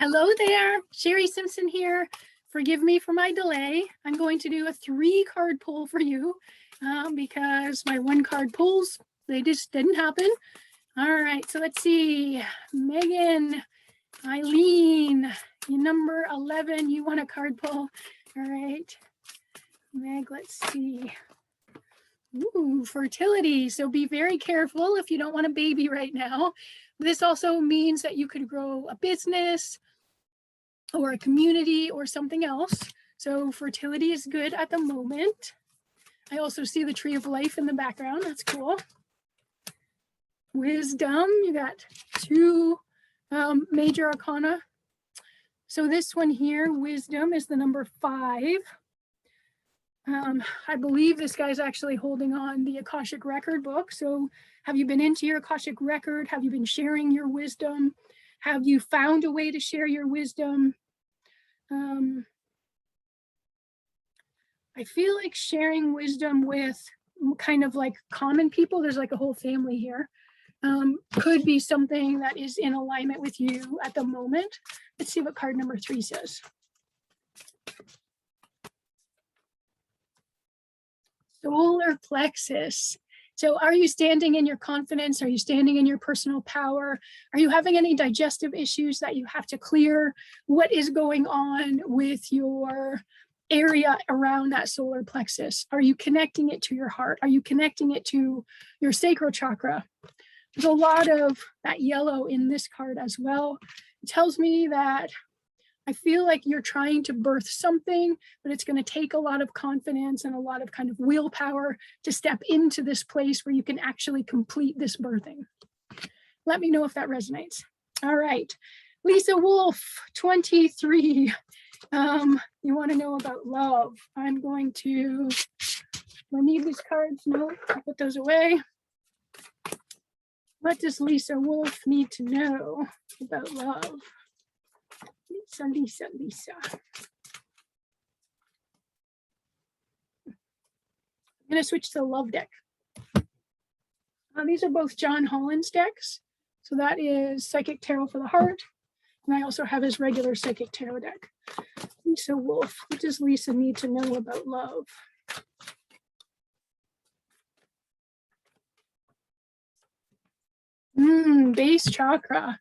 Hello there, Sherry Simpson here. Forgive me for my delay. I'm going to do a 3-card pull for you because my 1-card pulls, they just didn't happen. All right, so let's see. Megan, Eileen, you number 11, you want a card pull. All right, Meg, let's see. Ooh, fertility. So be very careful if you don't want a baby right now. This also means that you could grow a business or a community or something else. So fertility is good at the moment. I also see the tree of life in the background. That's cool. Wisdom, you got 2 major arcana. So this one here, wisdom, is the number 5. I believe this guy's actually holding on the Akashic record book. So have you been into your Akashic record? Have you been sharing your wisdom? Have you found a way to share your wisdom? I feel like sharing wisdom with kind of like common people, there's like a whole family here, could be something that is in alignment with you at the moment. Let's see what card number 3 says. Solar plexus. So are you standing in your confidence? Are you standing in your personal power? Are you having any digestive issues that you have to clear? What is going on with your area around that solar plexus? Are you connecting it to your heart? Are you connecting it to your sacral chakra? There's a lot of that yellow in this card as well. It tells me that I feel like you're trying to birth something, but it's going to take a lot of confidence and a lot of kind of willpower to step into this place where you can actually complete this birthing. Let me know if that resonates. All right. Lisa Wolfe, 23. You want to know about love. I'm going to, do I need these cards? No, I'll put those away. What does Lisa Wolfe need to know about love? Lisa. I'm going to switch to the love deck. These are both John Holland's decks. So that is Psychic Tarot for the Heart. And I also have his regular Psychic Tarot deck. Lisa Wolfe, what does Lisa need to know about love? Base chakra.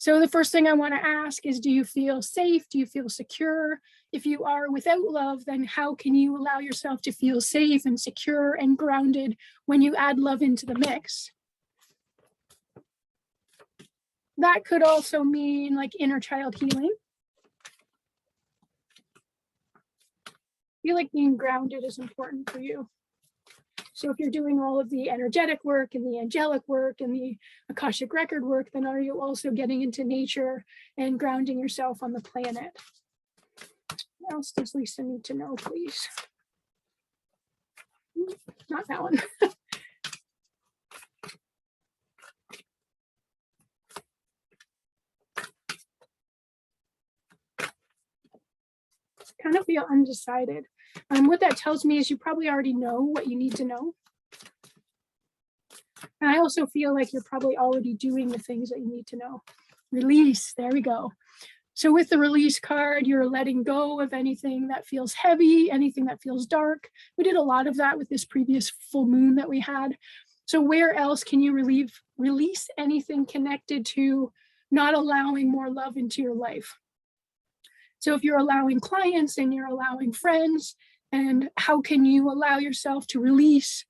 So the first thing I want to ask is, do you feel safe? Do you feel secure? If you are without love, then how can you allow yourself to feel safe and secure and grounded when you add love into the mix? That could also mean like inner child healing. I feel like being grounded is important for you. So if you're doing all of the energetic work and the angelic work and the Akashic record work, then are you also getting into nature and grounding yourself on the planet? What else does Lisa need to know, please? Not that one. Kind of feel undecided. What that tells me is you probably already know what you need to know. And I also feel like you're probably already doing the things that you need to know. Release, there we go. So with the release card, you're letting go of anything that feels heavy, anything that feels dark. We did a lot of that with this previous full moon that we had. So where else can you release anything connected to not allowing more love into your life? So if you're allowing clients and you're allowing friends, and how can you allow yourself to release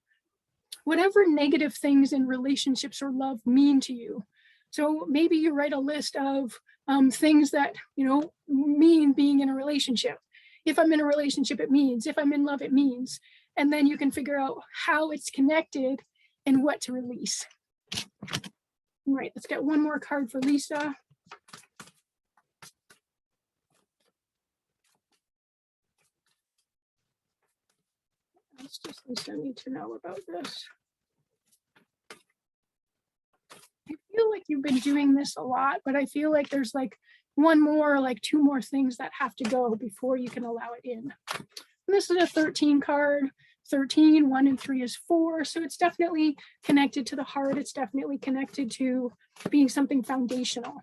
whatever negative things in relationships or love mean to you? So maybe you write a list of things that, mean being in a relationship. If I'm in a relationship, it means. If I'm in love, it means. And then you can figure out how it's connected and what to release. All right, let's get one more card for Lisa. Let's just Lisa need to know about this. I feel like you've been doing this a lot, but I feel like there's like one more, like 2 more things that have to go before you can allow it in. And this is a 13 card. 13, 1 and 3 is 4. So it's definitely connected to the heart. It's definitely connected to being something foundational.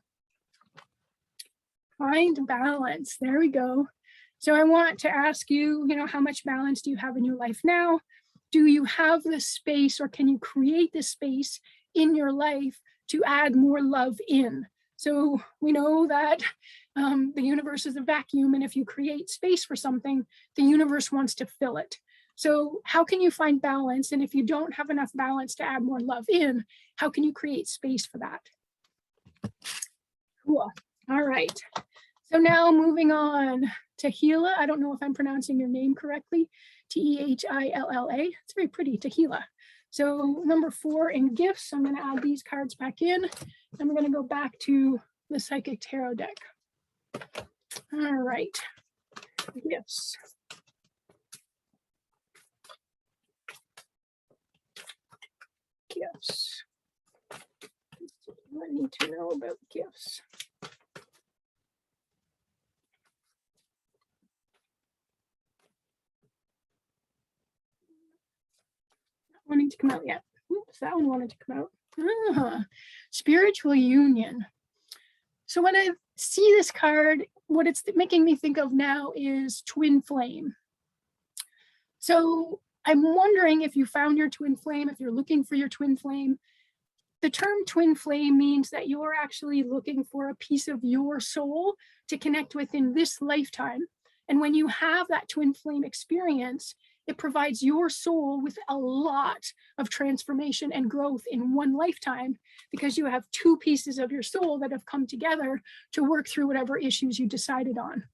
Find balance. There we go. So I want to ask you, how much balance do you have in your life now? Do you have the space, or can you create the space in your life to add more love in? So we know that the universe is a vacuum, and if you create space for something, the universe wants to fill it. So how can you find balance? And if you don't have enough balance to add more love in, how can you create space for that? Cool. All right. So now moving on, Tehilla. I don't know if I'm pronouncing your name correctly. Tehilla. It's very pretty, Tehilla. So number 4 in gifts, I'm going to add these cards back in. And we're going to go back to the Psychic Tarot deck. All right. Gifts. Gifts. I need to know about gifts. Wanting to come out yet. Oops, that one wanted to come out. Spiritual union. So when I see this card, what it's making me think of now is twin flame. So I'm wondering if you found your twin flame, if you're looking for your twin flame. The term twin flame means that you're actually looking for a piece of your soul to connect with in this lifetime. And when you have that twin flame experience, it provides your soul with a lot of transformation and growth in one lifetime, because you have 2 pieces of your soul that have come together to work through whatever issues you decided on.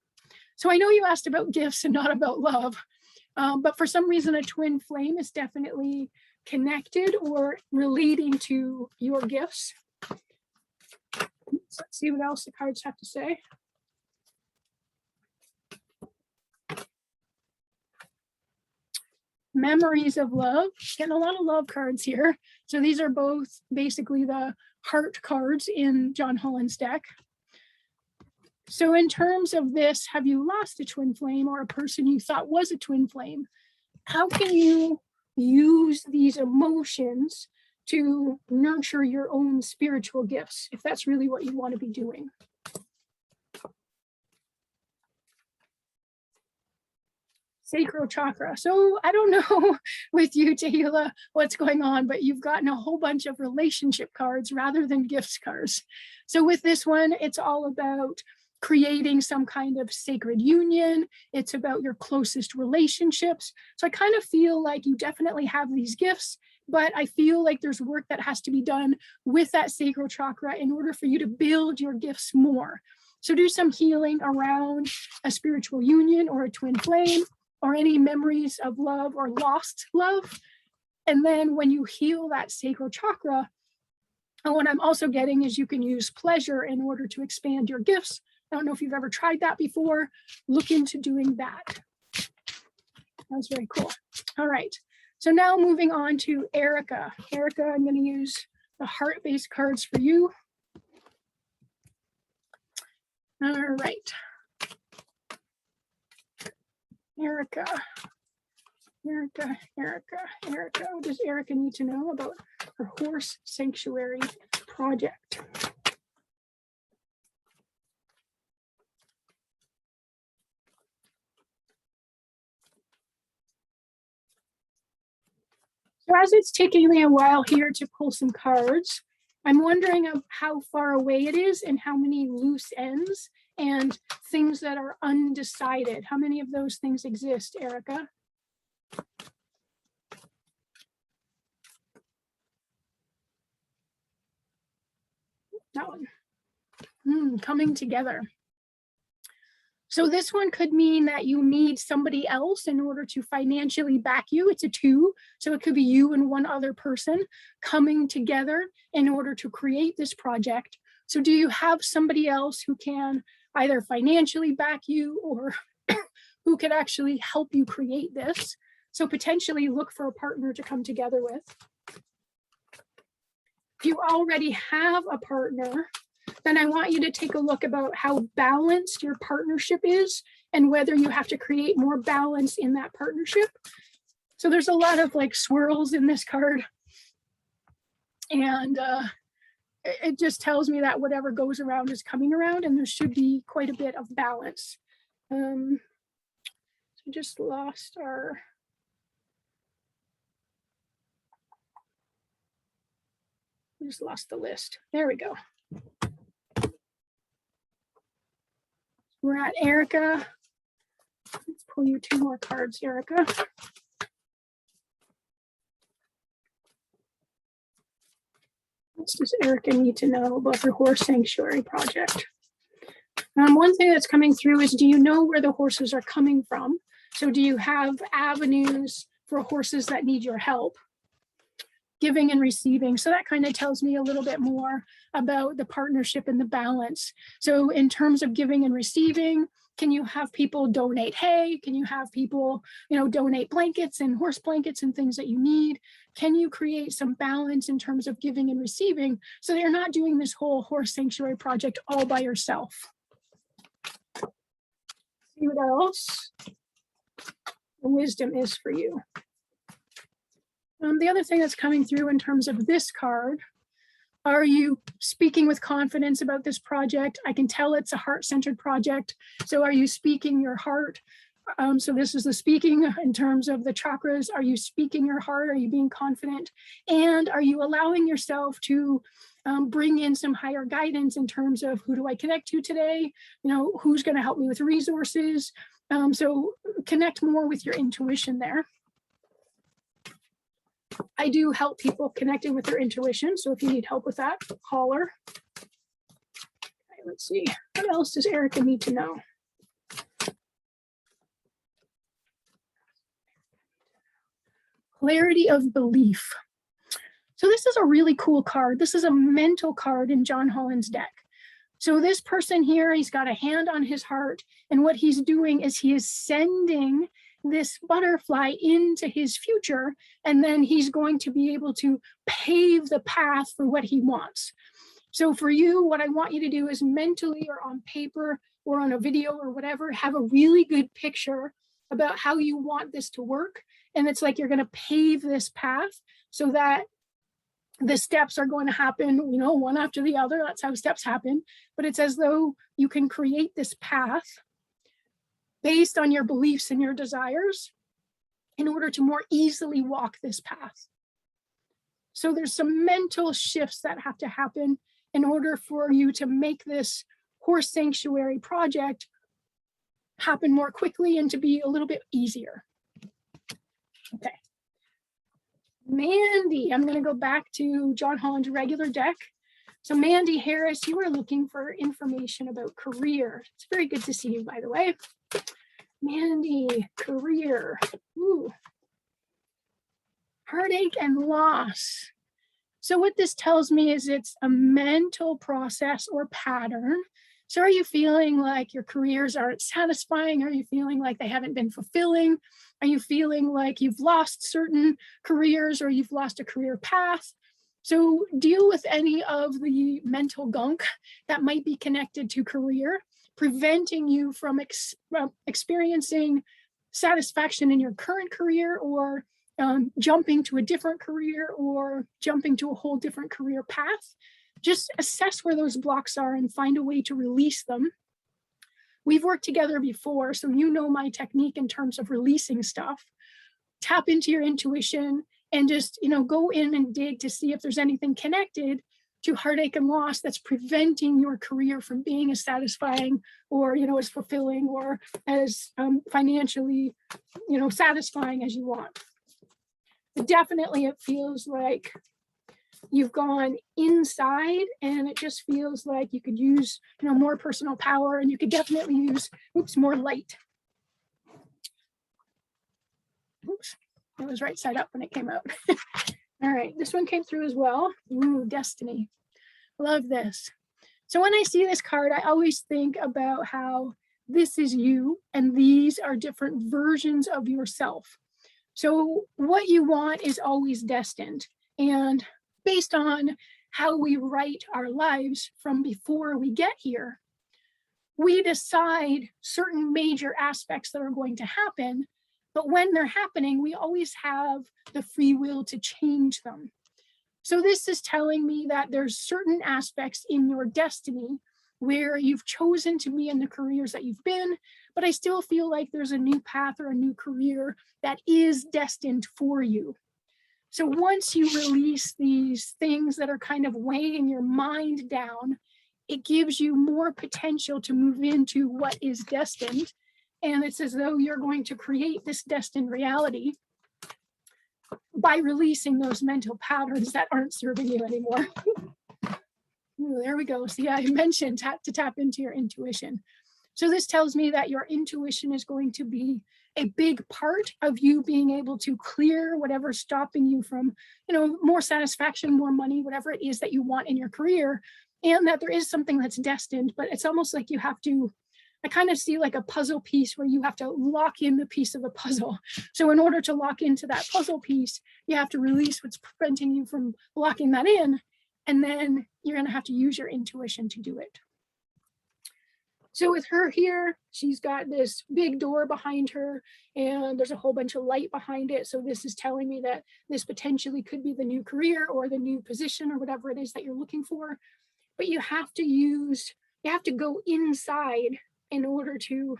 So I know you asked about gifts and not about love, but for some reason, a twin flame is definitely connected or relating to your gifts. Let's see what else the cards have to say. Memories of love. Getting a lot of love cards here. So these are both basically the heart cards in John Holland's deck. So in terms of this, have you lost a twin flame or a person you thought was a twin flame? How can you use these emotions to nurture your own spiritual gifts, if that's really what you want to be doing? Sacral chakra. So I don't know with you, Tehilla, what's going on, but you've gotten a whole bunch of relationship cards rather than gifts cards. So with this one, it's all about creating some kind of sacred union. It's about your closest relationships. So I kind of feel like you definitely have these gifts, but I feel like there's work that has to be done with that sacral chakra in order for you to build your gifts more. So do some healing around a spiritual union or a twin flame, or any memories of love or lost love. And then when you heal that sacral chakra, and what I'm also getting is you can use pleasure in order to expand your gifts. I don't know if you've ever tried that before. Look into doing that. That's very cool. All right. So now moving on to Erika. Erika, I'm going to use the heart-based cards for you. All right. Erika. What does Erika need to know about her horse sanctuary project? So as it's taking me a while here to pull some cards, I'm wondering of how far away it is and how many loose ends and things that are undecided. How many of those things exist, Erika? That one. Coming together. So this one could mean that you need somebody else in order to financially back you. It's a 2. So it could be you and one other person coming together in order to create this project. So do you have somebody else who can either financially back you or who could actually help you create this? So potentially look for a partner to come together with. If you already have a partner, then I want you to take a look about how balanced your partnership is and whether you have to create more balance in that partnership. So there's a lot of like swirls in this card. And it just tells me that whatever goes around is coming around, and there should be quite a bit of balance. So just lost our, we just lost the list. There we go. We're at Erika. Let's pull you 2 more cards, Erika. What does Erika need to know about her horse sanctuary project? One thing that's coming through is, do you know where the horses are coming from? So do you have avenues for horses that need your help? Giving and receiving. So that kind of tells me a little bit more about the partnership and the balance. So in terms of giving and receiving, can you have people donate hay? Can you have people, donate blankets and horse blankets and things that you need? Can you create some balance in terms of giving and receiving so that you're not doing this whole horse sanctuary project all by yourself? See what else the wisdom is for you. The other thing that's coming through in terms of this card, are you speaking with confidence about this project? I can tell it's a heart-centered project. So are you speaking your heart? So this is the speaking in terms of the chakras. Are you speaking your heart? Are you being confident? And are you allowing yourself to bring in some higher guidance in terms of, who do I connect to today? Who's going to help me with resources? So connect more with your intuition there. I do help people connecting with their intuition. So if you need help with that, holler. Okay, let's see. What else does Erika need to know? Clarity of belief. So this is a really cool card. This is a mental card in John Holland's deck. So this person here, he's got a hand on his heart, and what he's doing is he is sending this butterfly into his future, and then he's going to be able to pave the path for what he wants. So for you, what I want you to do is mentally or on paper or on a video or whatever, have a really good picture about how you want this to work. And it's like you're going to pave this path so that the steps are going to happen, one after the other. That's how steps happen. But it's as though you can create this path based on your beliefs and your desires in order to more easily walk this path. So there's some mental shifts that have to happen in order for you to make this horse sanctuary project happen more quickly and to be a little bit easier. Okay. Mandi, I'm going to go back to John Holland's regular deck. So Mandi Harris, you are looking for information about career. It's very good to see you, by the way. Mandi, career. Ooh. Heartache and loss. So what this tells me is it's a mental process or pattern. So are you feeling like your careers aren't satisfying? Are you feeling like they haven't been fulfilling? Are you feeling like you've lost certain careers or you've lost a career path? So deal with any of the mental gunk that might be connected to career, preventing you from experiencing satisfaction in your current career, or jumping to a different career, or jumping to a whole different career path. Just assess where those blocks are and find a way to release them. We've worked together before, so you know my technique in terms of releasing stuff. Tap into your intuition and just, go in and dig to see if there's anything connected to heartache and loss that's preventing your career from being as satisfying or, as fulfilling or as financially, satisfying as you want. But definitely it feels like you've gone inside, and it just feels like you could use, more personal power, and you could definitely use, more light. Oops, it was right side up when it came out. All right, this one came through as well. Ooh, destiny. Love this. So when I see this card, I always think about how this is you, and these are different versions of yourself. So what you want is always destined. And based on how we write our lives from before we get here, we decide certain major aspects that are going to happen. But when they're happening, we always have the free will to change them. So this is telling me that there's certain aspects in your destiny where you've chosen to be in the careers that you've been, but I still feel like there's a new path or a new career that is destined for you. So once you release these things that are kind of weighing your mind down, it gives you more potential to move into what is destined. And it's as though you're going to create this destined reality by releasing those mental patterns that aren't serving you anymore. Ooh, there we go. See, I mentioned to tap into your intuition. So this tells me that your intuition is going to be a big part of you being able to clear whatever's stopping you from, more satisfaction, more money, whatever it is that you want in your career, and that there is something that's destined, but it's almost like you have to, I kind of see like a puzzle piece where you have to lock in the piece of a puzzle. So in order to lock into that puzzle piece, you have to release what's preventing you from locking that in, and then you're going to have to use your intuition to do it. So with her here, she's got this big door behind her and there's a whole bunch of light behind it. So this is telling me that this potentially could be the new career or the new position or whatever it is that you're looking for. But you have to go inside in order to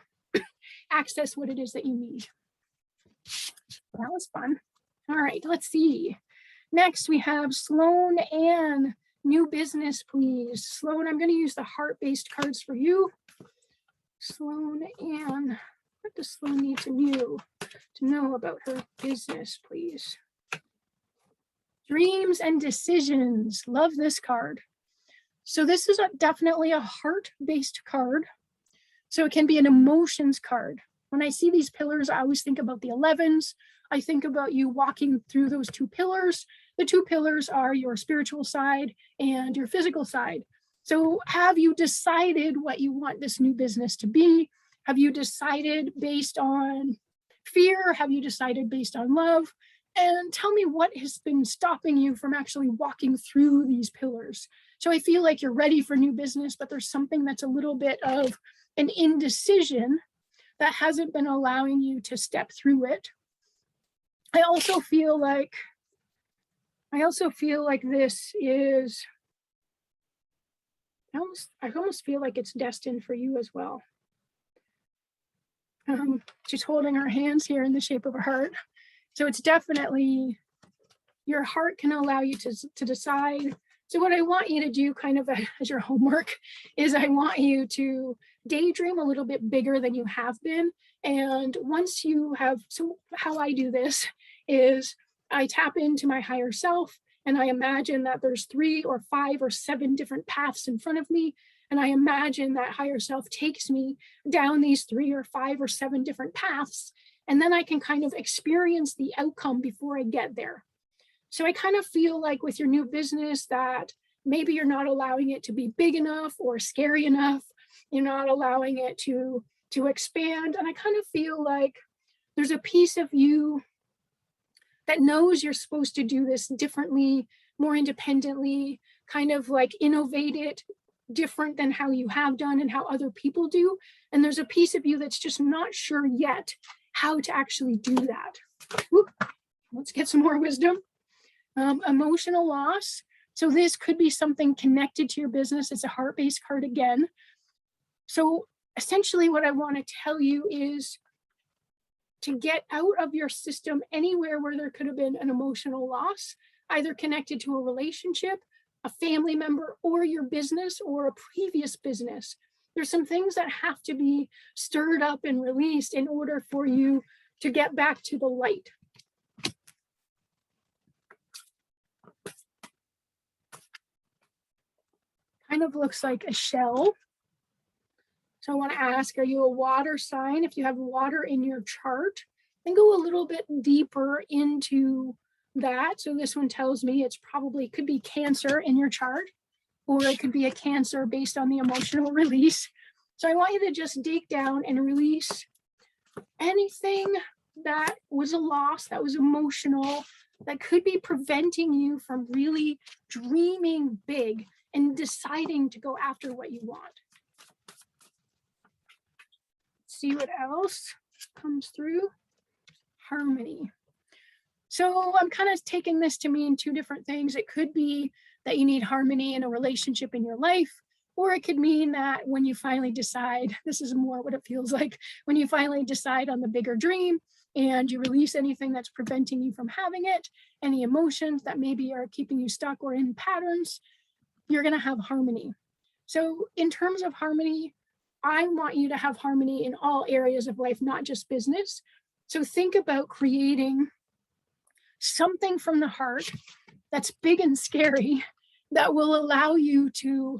access what it is that you need. That was fun. All right, let's see. Next, we have Sloane and new business, please. Sloane, I'm going to use the heart-based cards for you. Sloane and what does Sloane need to know about her business, please? Dreams and decisions. Love this card. So this is definitely a heart-based card. So it can be an emotions card. When I see these pillars, I always think about the 11s. I think about you walking through those two pillars. The two pillars are your spiritual side and your physical side. So have you decided what you want this new business to be? Have you decided based on fear? Have you decided based on love? And tell me what has been stopping you from actually walking through these pillars. So I feel like you're ready for new business, but there's something that's a little bit of an indecision that hasn't been allowing you to step through it. I also feel like this is, I almost feel like it's destined for you as well. She's holding her hands here in the shape of a heart. So it's definitely, your heart can allow you to decide. So what I want you to do kind of as your homework is I want you to daydream a little bit bigger than you have been. And once you have, so how I do this is I tap into my higher self and I imagine that there's 3 or 5 or 7 different paths in front of me. And I imagine that higher self takes me down these 3 or 5 or 7 different paths. And then I can kind of experience the outcome before I get there. So I kind of feel like with your new business that maybe you're not allowing it to be big enough or scary enough. You're not allowing it to expand. And I kind of feel like there's a piece of you that knows you're supposed to do this differently, more independently, kind of like innovate it different than how you have done and how other people do. And there's a piece of you that's just not sure yet how to actually do that. Whoop. Let's get some more wisdom. Emotional loss. So this could be something connected to your business. It's a heart-based card again. So essentially what I want to tell you is to get out of your system anywhere where there could have been an emotional loss, either connected to a relationship, a family member, or your business or a previous business. There's some things that have to be stirred up and released in order for you to get back to the light. Kind of looks like a shell. So I want to ask, are you a water sign? If you have water in your chart, then go a little bit deeper into that. So this one tells me it's probably could be Cancer in your chart, or it could be a Cancer based on the emotional release. So I want you to just dig down and release anything that was a loss, that was emotional, that could be preventing you from really dreaming big and deciding to go after what you want. See what else comes through. Harmony. So I'm kind of taking this to mean two different things. It could be that you need harmony in a relationship in your life, or it could mean that when you finally decide, this is more what it feels like, when you finally decide on the bigger dream and you release anything that's preventing you from having it, any emotions that maybe are keeping you stuck or in patterns, you're going to have harmony. So in terms of harmony, I want you to have harmony in all areas of life, not just business. So think about creating something from the heart that's big and scary that will allow you to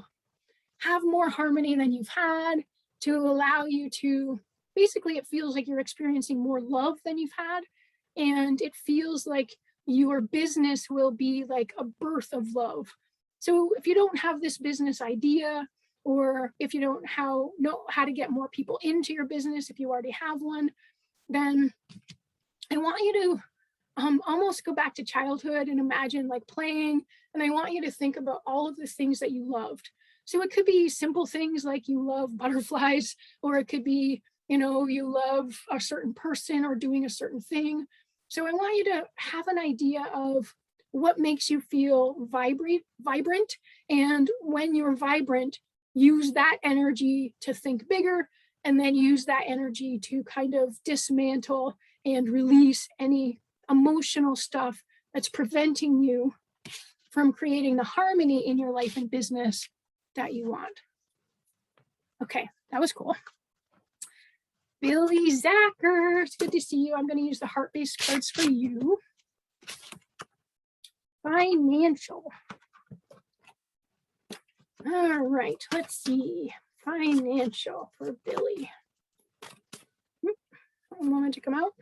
have more harmony than you've had, to allow you to, basically it feels like you're experiencing more love than you've had. And it feels like your business will be like a birth of love. So if you don't have this business idea, or if you don't know how to get more people into your business, if you already have one, then I want you to almost go back to childhood and imagine like playing. And I want you to think about all of the things that you loved. So it could be simple things like you love butterflies, or it could be, you love a certain person or doing a certain thing. So I want you to have an idea of what makes you feel vibrant. And when you're vibrant, use that energy to think bigger, and then use that energy to kind of dismantle and release any emotional stuff that's preventing you from creating the harmony in your life and business that you want. Okay, that was cool. Bille Zacher, it's good to see you. I'm going to use the heart-based cards for you. Financial. All right, let's see. Financial for Bille. A moment to come out.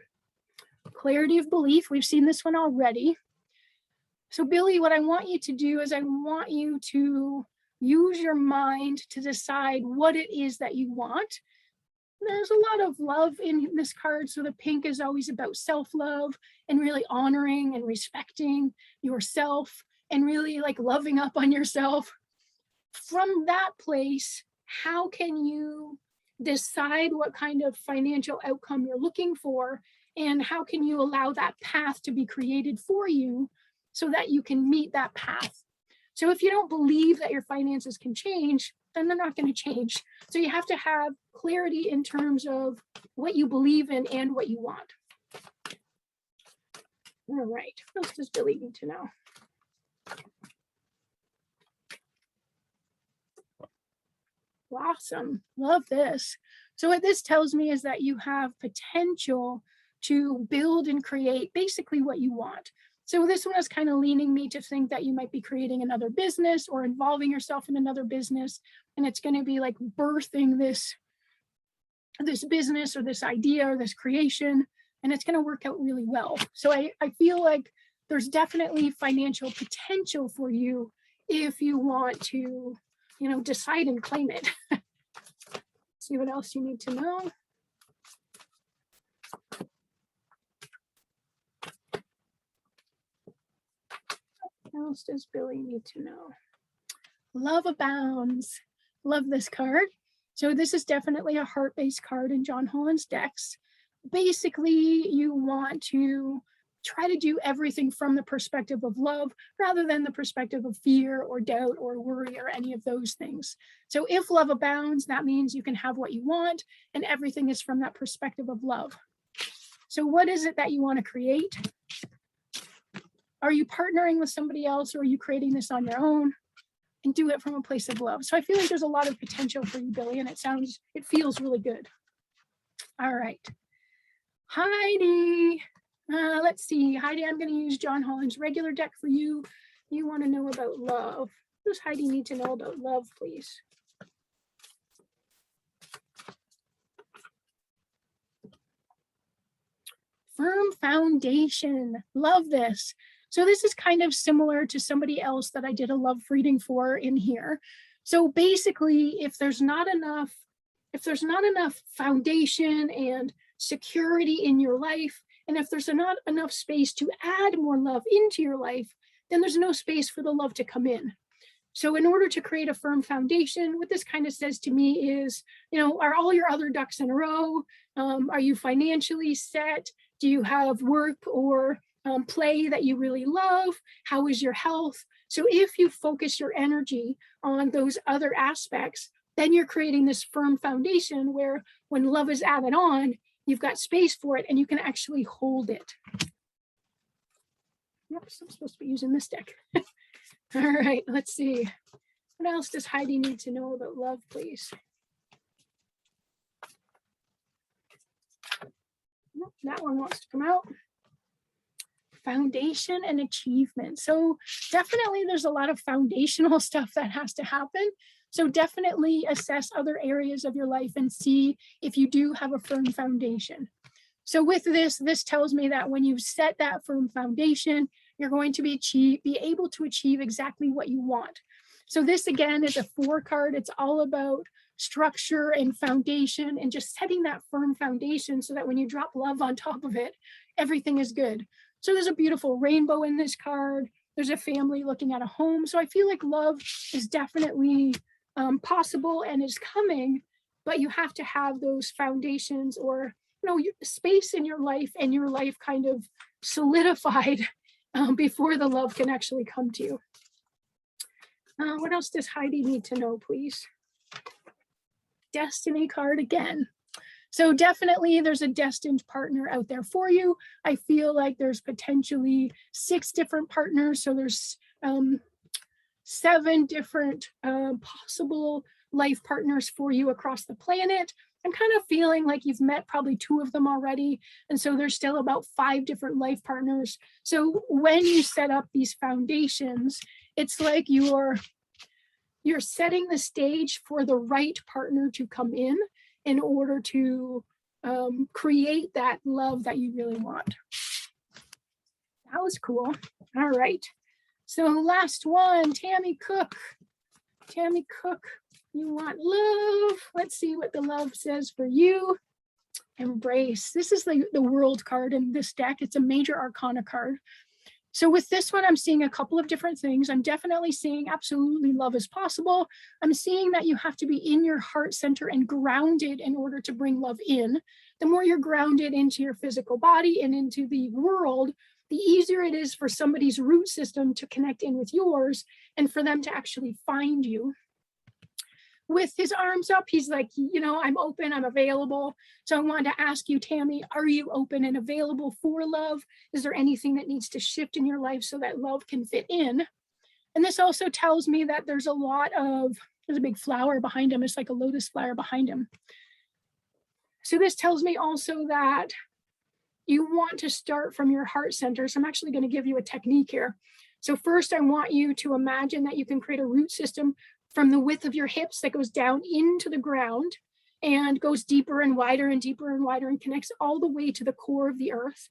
Clarity of belief. We've seen this one already. So Bille, what I want you to do is I want you to use your mind to decide what it is that you want. There's a lot of love in this card. So the pink is always about self-love and really honoring and respecting yourself and really like loving up on yourself. From that place, how can you decide what kind of financial outcome you're looking for? And how can you allow that path to be created for you so that you can meet that path? So if you don't believe that your finances can change, then they're not going to change. So you have to have clarity in terms of what you believe in and what you want. All right, what else does Bille need to know? Awesome, love this. So what this tells me is that you have potential to build and create basically what you want. So this one is kind of leaning me to think that you might be creating another business or involving yourself in another business. And it's going to be like birthing this business or this idea or this creation, and it's going to work out really well. So I feel like there's definitely financial potential for you if you want to, decide and claim it. See what else you need to know. What else does Bille need to know? Love abounds. Love this card. So this is definitely a heart-based card in John Holland's decks. Basically, you want to try to do everything from the perspective of love rather than the perspective of fear or doubt or worry or any of those things. So if love abounds, that means you can have what you want, and everything is from that perspective of love. So what is it that you want to create? Are you partnering with somebody else, or are you creating this on your own? And do it from a place of love. So I feel like there's a lot of potential for you, Bille, and it feels really good. All right. Heidi. Let's see. Heidi, I'm going to use John Holland's regular deck for you. You want to know about love. What does Heidi need to know about love, please? Firm foundation. Love this. So this is kind of similar to somebody else that I did a love reading for in here. So basically, if there's not enough foundation and security in your life, and if there's not enough space to add more love into your life, then there's no space for the love to come in. So in order to create a firm foundation, what this kind of says to me is, are all your other ducks in a row? Are you financially set? Do you have work or play that you really love? How is your health? So if you focus your energy on those other aspects, then you're creating this firm foundation where when love is added on, you've got space for it and you can actually hold it. Yep, so I'm supposed to be using this deck. All right, let's see. What else does Heidi need to know about love, please? Nope, that one wants to come out. Foundation and achievement. So definitely there's a lot of foundational stuff that has to happen. So definitely assess other areas of your life and see if you do have a firm foundation. So with this tells me that when you set that firm foundation, you're going to be able to achieve exactly what you want. So this again is a 4 card. It's all about structure and foundation and just setting that firm foundation so that when you drop love on top of it, everything is good. So there's a beautiful rainbow in this card. There's a family looking at a home. So I feel like love is definitely possible and is coming, but you have to have those foundations or space in your life and your life kind of solidified before the love can actually come to you. What else does Heidi need to know, please? Destiny card again. So definitely there's a destined partner out there for you. I feel like there's potentially 6 different partners. So there's 7 different possible life partners for you across the planet. I'm kind of feeling like you've met probably 2 of them already. And so there's still about 5 different life partners. So when you set up these foundations, it's like you're setting the stage for the right partner to come in order to create that love that you really want. That was cool. All right. So last one, Tammy Cook. Tammy Cook, you want love. Let's see what the love says for you. Embrace. This is the world card in this deck. It's a major arcana card. So with this one, I'm seeing a couple of different things. I'm definitely seeing absolutely love is possible. I'm seeing that you have to be in your heart center and grounded in order to bring love in. The more you're grounded into your physical body and into the world, the easier it is for somebody's root system to connect in with yours and for them to actually find you. With his arms up, he's like, I'm open, I'm available. So I wanted to ask you, Tammy, are you open and available for love? Is there anything that needs to shift in your life so that love can fit in? And this also tells me that there's a big flower behind him. It's like a lotus flower behind him. So this tells me also that you want to start from your heart center. So I'm actually going to give you a technique here. So first, I want you to imagine that you can create a root system from the width of your hips that goes down into the ground and goes deeper and wider and deeper and wider and connects all the way to the core of the earth.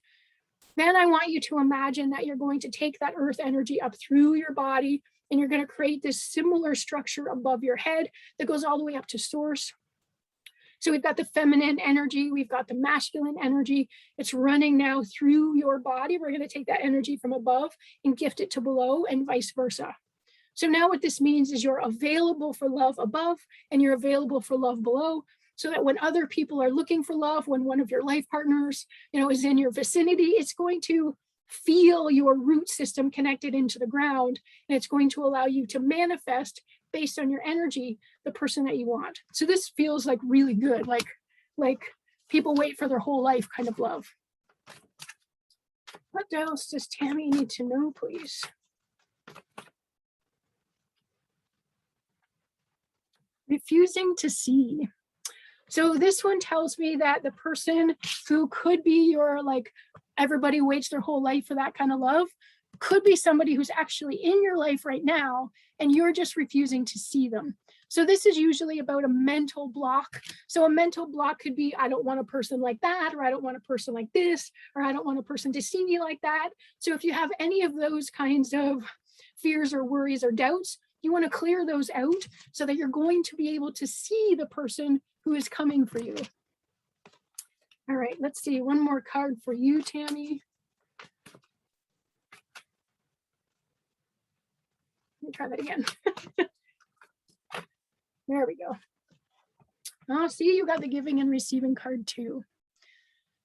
Then I want you to imagine that you're going to take that earth energy up through your body and you're going to create this similar structure above your head that goes all the way up to source. So we've got the feminine energy, we've got the masculine energy. It's running now through your body. We're going to take that energy from above and gift it to below and vice versa. So now what this means is you're available for love above and you're available for love below, so that when other people are looking for love, when one of your life partners, is in your vicinity, it's going to feel your root system connected into the ground, and it's going to allow you to manifest based on your energy, the person that you want. So this feels like really good, like people wait for their whole life kind of love. What else does Tammy need to know, please? Refusing to see. So this one tells me that the person who could be your, everybody waits their whole life for that kind of love, could be somebody who's actually in your life right now, and you're just refusing to see them. So this is usually about a mental block. So a mental block could be, I don't want a person like that, or I don't want a person like this, or I don't want a person to see me like that. So if you have any of those kinds of fears or worries or doubts, you want to clear those out so that you're going to be able to see the person who is coming for you. All right, let's see. One more card for you, Tammy. Let me try that again. There we go. Oh, see, you got the giving and receiving card too.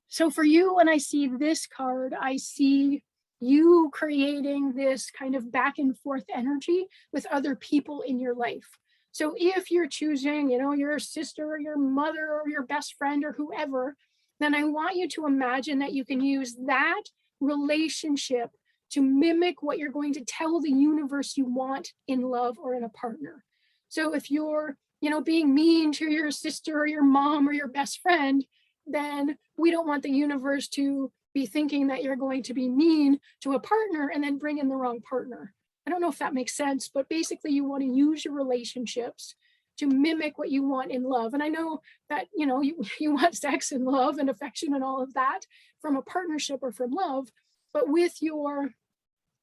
So for you, when I see this card, I see you creating this kind of back and forth energy with other people in your life. So if you're choosing, your sister or your mother or your best friend or whoever, then I want you to imagine that you can use that relationship to mimic what you're going to tell the universe you want in love or in a partner. So if you're, being mean to your sister or your mom or your best friend, then we don't want the universe to be thinking that you're going to be mean to a partner and then bring in the wrong partner. I don't know if that makes sense, but basically you want to use your relationships to mimic what you want in love. And I know that, you want sex and love and affection and all of that from a partnership or from love, but with your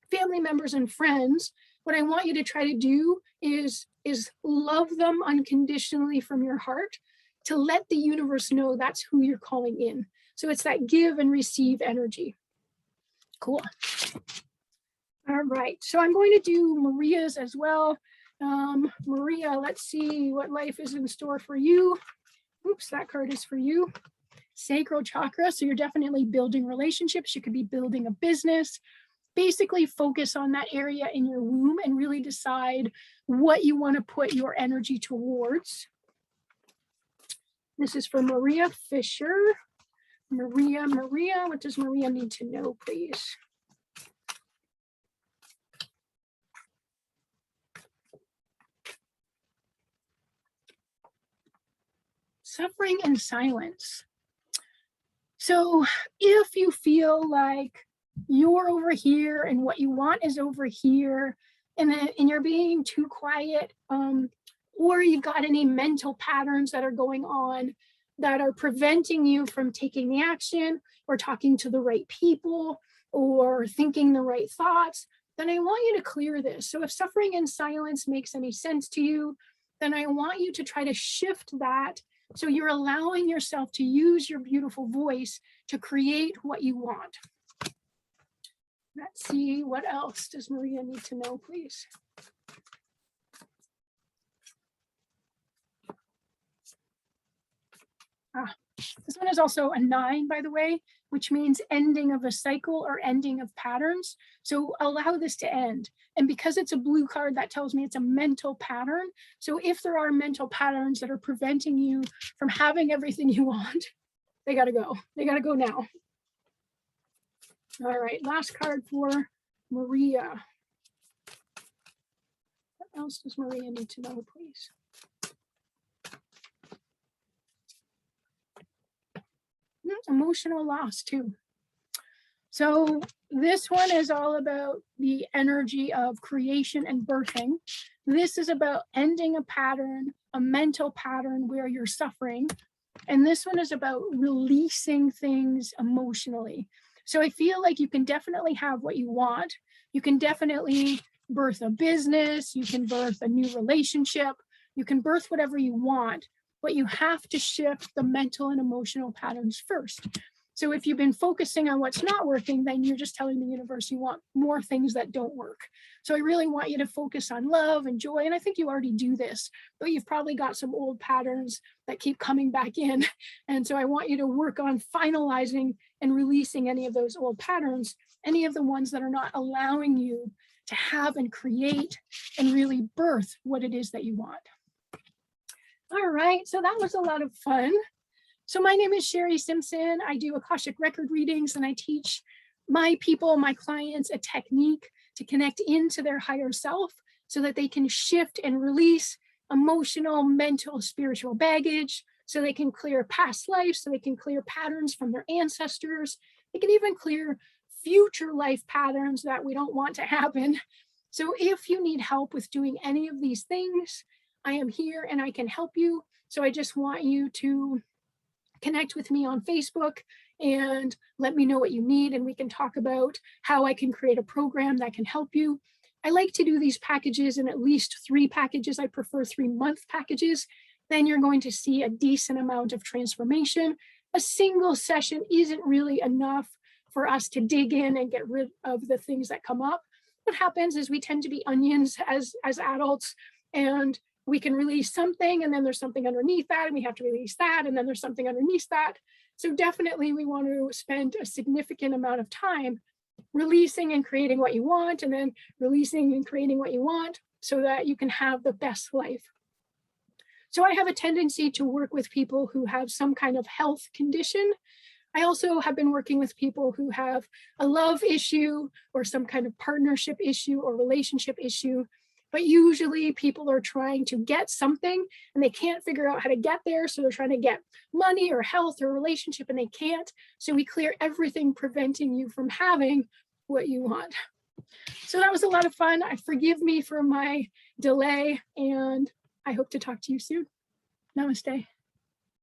family members and friends, what I want you to try to do is love them unconditionally from your heart, to let the universe know that's who you're calling in. So it's that give and receive energy. Cool. All right, so I'm going to do Maria's as well. Maria, let's see what life is in store for you. Oops, that card is for you. Sacral chakra, so you're definitely building relationships. You could be building a business. Basically focus on that area in your womb and really decide what you want to put your energy towards. This is for Maria Fisher. Maria, what does Maria need to know, please? Suffering in silence. So if you feel like you're over here and what you want is over here, and you're being too quiet, or you've got any mental patterns that are going on that are preventing you from taking the action or talking to the right people or thinking the right thoughts, then I want you to clear this. So if suffering in silence makes any sense to you, then I want you to try to shift that, so you're allowing yourself to use your beautiful voice to create what you want. Let's see, what else does Maria need to know, please? This one is also a 9, by the way, which means ending of a cycle or ending of patterns. So allow this to end. And because it's a blue card, that tells me it's a mental pattern. So if there are mental patterns that are preventing you from having everything you want, they got to go. They got to go now. All right, last card for Maria. What else does Maria need to know, please? Emotional loss too. So this one is all about the energy of creation and birthing. This is about ending a pattern, a mental pattern where you're suffering. And this one is about releasing things emotionally. So I feel like you can definitely have what you want. You can definitely birth a business. You can birth a new relationship. You can birth whatever you want, but you have to shift the mental and emotional patterns first. So if you've been focusing on what's not working, then you're just telling the universe you want more things that don't work. So I really want you to focus on love and joy. And I think you already do this, but you've probably got some old patterns that keep coming back in. And so I want you to work on finalizing and releasing any of those old patterns, any of the ones that are not allowing you to have and create and really birth what it is that you want. All right, so that was a lot of fun. So my name is Sherry Simpson. I do Akashic record readings, and I teach my people, my clients, a technique to connect into their higher self so that they can shift and release emotional, mental, spiritual baggage, so they can clear past lives, so they can clear patterns from their ancestors. They can even clear future life patterns that we don't want to happen. So if you need help with doing any of these things, I am here and I can help you. So I just want you to connect with me on Facebook and let me know what you need, and we can talk about how I can create a program that can help you. I like to do these packages in at least 3 packages. I prefer 3-month packages. Then you're going to see a decent amount of transformation. A single session isn't really enough for us to dig in and get rid of the things that come up. What happens is we tend to be onions as adults, and we can release something, and then there's something underneath that, and we have to release that, and then there's something underneath that. So definitely we want to spend a significant amount of time releasing and creating what you want, and then releasing and creating what you want so that you can have the best life. So I have a tendency to work with people who have some kind of health condition. I also have been working with people who have a love issue or some kind of partnership issue or relationship issue. But usually people are trying to get something and they can't figure out how to get there. So they're trying to get money or health or relationship and they can't. So we clear everything preventing you from having what you want. So that was a lot of fun. Forgive me for my delay, and I hope to talk to you soon. Namaste.